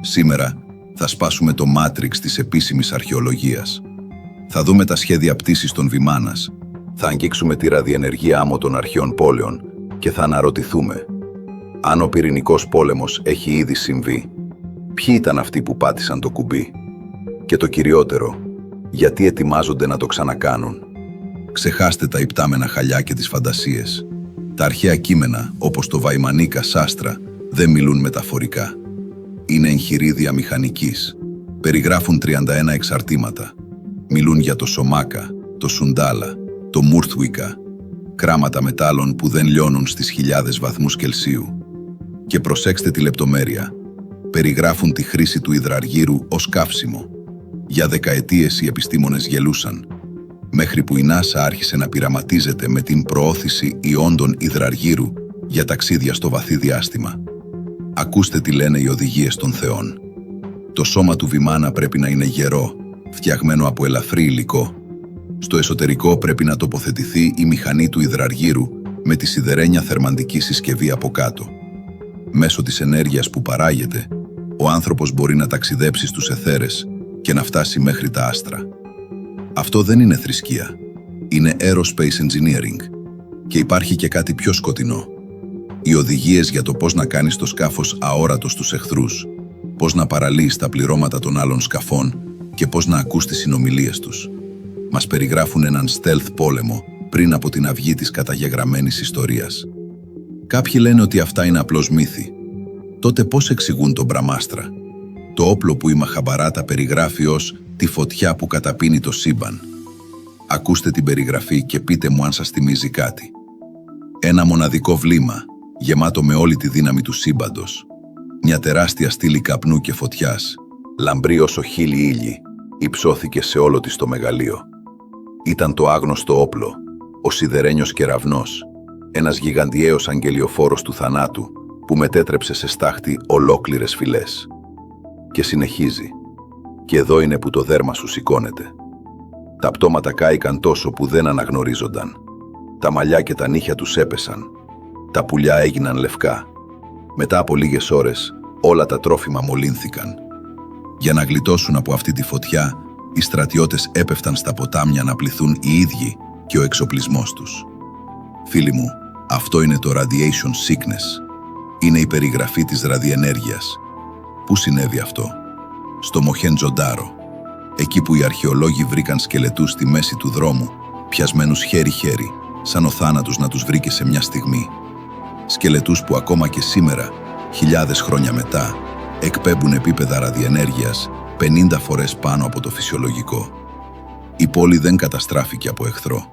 Σήμερα θα σπάσουμε το μάτριξ της επίσημης αρχαιολογίας. Θα δούμε τα σχέδια πτήσης των Βιμάνας, θα αγγίξουμε τη ραδιενεργή άμμο των αρχαίων πόλεων και θα αναρωτηθούμε αν ο πυρηνικός πόλεμος έχει ήδη συμβεί, ποιοι ήταν αυτοί που πάτησαν το κουμπί και το κυριότερο, γιατί ετοιμάζονται να το ξανακάνουν. Ξεχάστε τα υπτάμενα χαλιά και τις φαντασίες. Τα αρχαία κείμενα, όπως το Βαϊμανίκα Σάστρα, δεν μιλούν μεταφορικά. Είναι εγχειρίδια μηχανικής. Περιγράφουν 31 εξαρτήματα. Μιλούν για το Σομάκα, το Σουντάλα, το Μουρθουίκα, κράματα μετάλλων που δεν λιώνουν στις χιλιάδες βαθμούς Κελσίου. Και προσέξτε τη λεπτομέρεια. Περιγράφουν τη χρήση του υδραργύρου ως καύσιμο. Για δεκαετίες οι επιστήμονες γελούσαν, μέχρι που η NASA άρχισε να πειραματίζεται με την προώθηση ιόντων υδραργύρου για ταξίδια στο βαθύ διάστημα. Ακούστε τι λένε οι οδηγίες των θεών. Το σώμα του Βιμάνα πρέπει να είναι γερό, φτιαγμένο από ελαφρύ υλικό. Στο εσωτερικό πρέπει να τοποθετηθεί η μηχανή του υδραργύρου με τη σιδερένια θερμαντική συσκευή από κάτω. Μέσω της ενέργειας που παράγεται, ο άνθρωπος μπορεί να ταξιδέψει στους αιθέρες και να φτάσει μέχρι τα άστρα. Αυτό δεν είναι θρησκεία. Είναι aerospace engineering. Και υπάρχει και κάτι πιο σκοτεινό. Οι οδηγίες για το πώς να κάνεις το σκάφος αόρατο στους εχθρούς, πώς να παραλύεις τα πληρώματα των άλλων σκαφών και πώς να ακούς τις συνομιλίες τους. Μας περιγράφουν έναν stealth πόλεμο πριν από την αυγή της καταγεγραμμένης ιστορίας. Κάποιοι λένε ότι αυτά είναι απλώς μύθοι. Τότε πώς εξηγούν τον Μπραμάστρα, το όπλο που η Μαχαμπαράτα περιγράφει ως τη φωτιά που καταπίνει το σύμπαν? Ακούστε την περιγραφή και πείτε μου αν σας θυμίζει κάτι. Ένα μοναδικό βλήμα, γεμάτο με όλη τη δύναμη του σύμπαντος. Μια τεράστια στήλη καπνού και φωτιάς, λαμπρή όσο χίλιοι ήλιοι, υψώθηκε σε όλο της το μεγαλείο. Ήταν το άγνωστο όπλο, ο σιδερένιος κεραυνός, ένας γιγαντιαίος αγγελιοφόρος του θανάτου που μετέτρεψε σε στάχτη ολόκληρες φυλές. Και συνεχίζει. Και εδώ είναι που το δέρμα σου σηκώνεται. Τα πτώματα κάηκαν τόσο που δεν αναγνωρίζονταν. Τα μαλλιά και τα νύχια τους έπεσαν. Τα πουλιά έγιναν λευκά. Μετά από λίγες ώρες, όλα τα τρόφιμα μολύνθηκαν. Για να γλιτώσουν από αυτή τη φωτιά, οι στρατιώτες έπεφταν στα ποτάμια να πληθούν οι ίδιοι και ο εξοπλισμός τους. Φίλοι μου, αυτό είναι το radiation sickness. Είναι η περιγραφή της ραδιενέργειας. Πού συνέβη αυτό? Στο Μοχέντζοντάρο, εκεί που οι αρχαιολόγοι βρήκαν σκελετούς στη μέση του δρόμου, πιασμένους χέρι-χέρι, σαν ο θάνατος να τους βρήκε σε μια στιγμή. Σκελετούς που ακόμα και σήμερα, χιλιάδες χρόνια μετά, εκπέμπουν επίπεδα ραδιενέργειας 50 φορές πάνω από το φυσιολογικό. Η πόλη δεν καταστράφηκε από εχθρό.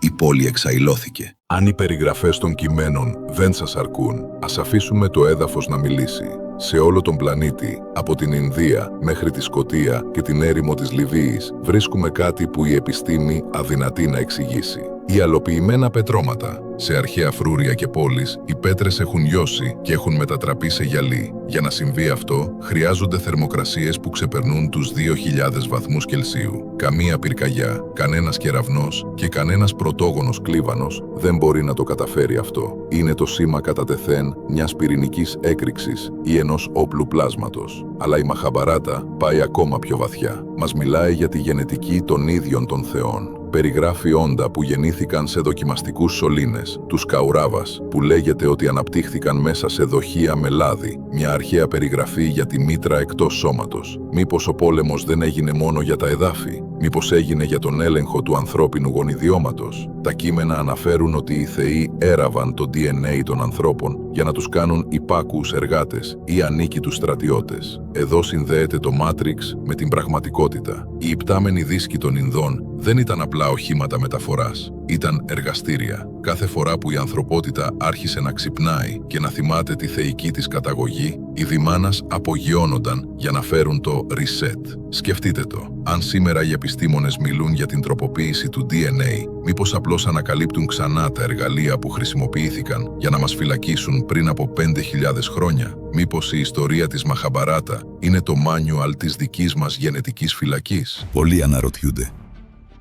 Η πόλη εξαηλώθηκε. Αν οι περιγραφές των κειμένων δεν σας αρκούν, ας αφήσουμε το έδαφος να μιλήσει. Σε όλο τον πλανήτη, από την Ινδία μέχρι τη Σκωτία και την έρημο της Λιβύης, βρίσκουμε κάτι που η επιστήμη αδυνατεί να εξηγήσει. Οι αλοποιημένα πετρώματα. Σε αρχαία φρούρια και πόλεις, οι πέτρες έχουν λιώσει και έχουν μετατραπεί σε γυαλί. Για να συμβεί αυτό, χρειάζονται θερμοκρασίες που ξεπερνούν τους 2.000 βαθμούς Κελσίου. Καμία πυρκαγιά, κανένας κεραυνός και κανένας πρωτόγονος κλίβανος δεν μπορεί να το καταφέρει αυτό. Είναι το σήμα κατά τεθέν μιας πυρηνικής έκρηξης ή ενός όπλου πλάσματος. Αλλά η Μαχαμπαράτα πάει ακόμα πιο βαθιά. Μας μιλάει για τη γενετική των ίδιων των θεών. Περιγράφει όντα που γεννήθηκαν σε δοκιμαστικούς σωλήνες, τους Καουράβας, που λέγεται ότι αναπτύχθηκαν μέσα σε δοχεία με λάδι, μια αρχαία περιγραφή για τη μήτρα εκτός σώματος. Μήπως ο πόλεμος δεν έγινε μόνο για τα εδάφη? Μήπως έγινε για τον έλεγχο του ανθρώπινου γονιδιώματος? Τα κείμενα αναφέρουν ότι οι θεοί έραβαν το DNA των ανθρώπων για να τους κάνουν υπάκουους εργάτες ή ανίκητους στρατιώτες. Εδώ συνδέεται το Μάτριξ με την πραγματικότητα. Οι υπτάμενοι δίσκοι των Ινδών δεν ήταν απλά οχήματα μεταφοράς, ήταν εργαστήρια. Κάθε φορά που η ανθρωπότητα άρχισε να ξυπνάει και να θυμάται τη θεϊκή της καταγωγή, οι Βιμάνας απογειώνονταν για να φέρουν το reset. Σκεφτείτε το. Αν σήμερα οι επιστήμονες μιλούν για την τροποποίηση του DNA, μήπως απλώς ανακαλύπτουν ξανά τα εργαλεία που χρησιμοποιήθηκαν για να μας φυλακίσουν πριν από 5.000 χρόνια? Μήπως η ιστορία της Μαχαμπαράτα είναι το μάνιουαλ της δικής μας γενετικής φυλακής? Πολλοί αναρωτιούνται.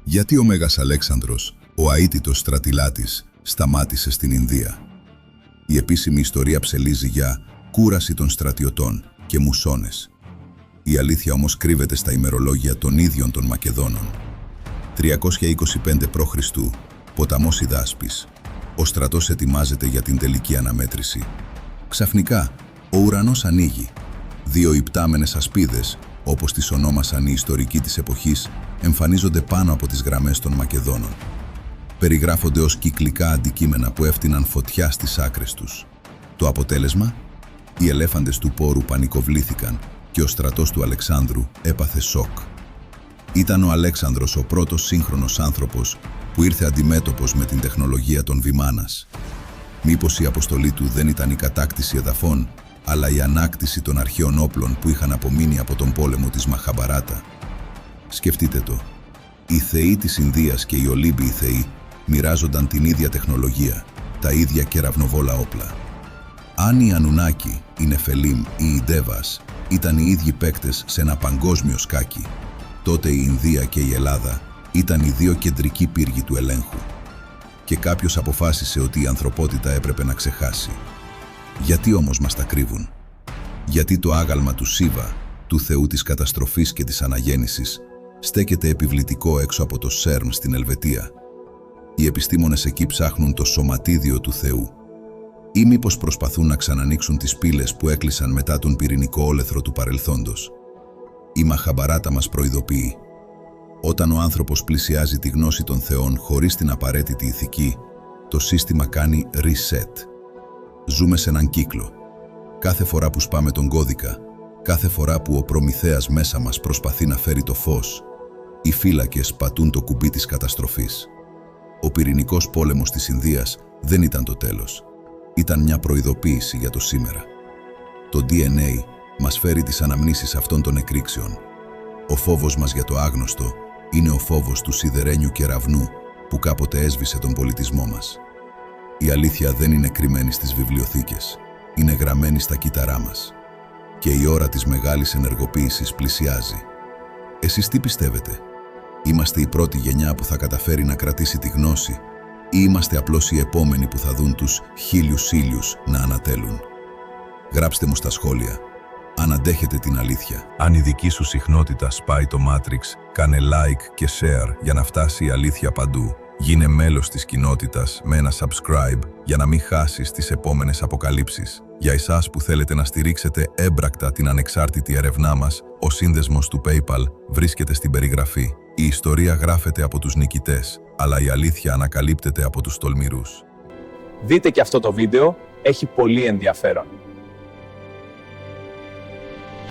Γιατί ο Μέγας Αλέξανδρος, ο αίτητος στρατιλάτης, σταμάτησε στην Ινδία? Η επίσημη ιστορία ψελίζει για κούραση των στρατιωτών και μουσώνες. Η αλήθεια όμως κρύβεται στα ημερολόγια των ίδιων των Μακεδόνων. 325 π.Χ. Ποταμός Ιδάσπης. Ο στρατός ετοιμάζεται για την τελική αναμέτρηση. Ξαφνικά, ο ουρανός ανοίγει. Δύο υπτάμενες ασπίδες, όπως τις ονόμασαν οι ιστορικοί της εποχής, εμφανίζονται πάνω από τις γραμμές των Μακεδόνων. Περιγράφονται ως κυκλικά αντικείμενα που έφτυναν φωτιά στις άκρες τους. Το αποτέλεσμα? Οι ελέφαντες του πόρου πανικοβλήθηκαν και ο στρατός του Αλεξάνδρου έπαθε σοκ. Ήταν ο Αλέξανδρος ο πρώτος σύγχρονος άνθρωπος που ήρθε αντιμέτωπος με την τεχνολογία των Βιμάνας. Μήπως η αποστολή του δεν ήταν η κατάκτηση εδαφών, αλλά η ανάκτηση των αρχαίων όπλων που είχαν απομείνει από τον πόλεμο της Μαχαμπαράτα? Σκεφτείτε το. Οι θεοί της Ινδίας και οι Ολύμπιοι θεοί μοιράζονταν την ίδια τεχνολογία, τα ίδια κεραυνοβόλα όπλα. Αν οι Ανουνάκοι, οι Νεφελίμ ή οι Ντέβας ήταν οι ίδιοι παίκτες σε ένα παγκόσμιο σκάκι, τότε η Ινδία και η Ελλάδα ήταν οι δύο κεντρικοί πύργοι του ελέγχου. Και κάποιος αποφάσισε ότι η ανθρωπότητα έπρεπε να ξεχάσει. Γιατί όμως μας τα κρύβουν? Γιατί το άγαλμα του Σίβα, του θεού της καταστροφής και της αναγέννησης, στέκεται επιβλητικό έξω από το Σέρν στην Ελβετία? Οι επιστήμονες εκεί ψάχνουν το σωματίδιο του θεού. Ή μήπως προσπαθούν να ξανανοίξουν τις πύλες που έκλεισαν μετά τον πυρηνικό όλεθρο του παρελθόντος? Η Μαχαμπαράτα μας προειδοποιεί. Όταν ο άνθρωπος πλησιάζει τη γνώση των θεών χωρίς την απαραίτητη ηθική, το σύστημα κάνει reset. Ζούμε σε έναν κύκλο. Κάθε φορά που σπάμε τον κώδικα, κάθε φορά που ο Προμηθέας μέσα μας προσπαθεί να φέρει το φως, οι φύλακες πατούν το κουμπί της καταστροφής. Ο πυρηνικός πόλεμος της Ινδίας δεν ήταν το τέλος. Ήταν μια προειδοποίηση για το σήμερα. Το DNA μας φέρει τις αναμνήσεις αυτών των εκρήξεων. Ο φόβος μας για το άγνωστο είναι ο φόβος του σιδερένιου κεραυνού που κάποτε έσβησε τον πολιτισμό μας. Η αλήθεια δεν είναι κρυμμένη στις βιβλιοθήκες, είναι γραμμένη στα κύτταρά μας. Και η ώρα της μεγάλης ενεργοποίησης πλησιάζει. Εσείς τι πιστεύετε? Είμαστε η πρώτη γενιά που θα καταφέρει να κρατήσει τη γνώση ή είμαστε απλώς οι επόμενοι που θα δουν τους χίλιους ήλιους να ανατέλουν? Γράψτε μου στα σχόλια, αν αντέχετε την αλήθεια. Αν η δική σου συχνότητα σπάει το Matrix, κάνε like και share για να φτάσει η αλήθεια παντού. Γίνε μέλος της κοινότητας με ένα subscribe για να μην χάσεις τις επόμενες αποκαλύψεις. Για εσάς που θέλετε να στηρίξετε έμπρακτα την ανεξάρτητη ερευνά μας, ο σύνδεσμος του PayPal βρίσκεται στην περιγραφή. Η ιστορία γράφεται από τους νικητές, αλλά η αλήθεια ανακαλύπτεται από τους τολμηρούς. Δείτε και αυτό το βίντεο, έχει πολύ ενδιαφέρον.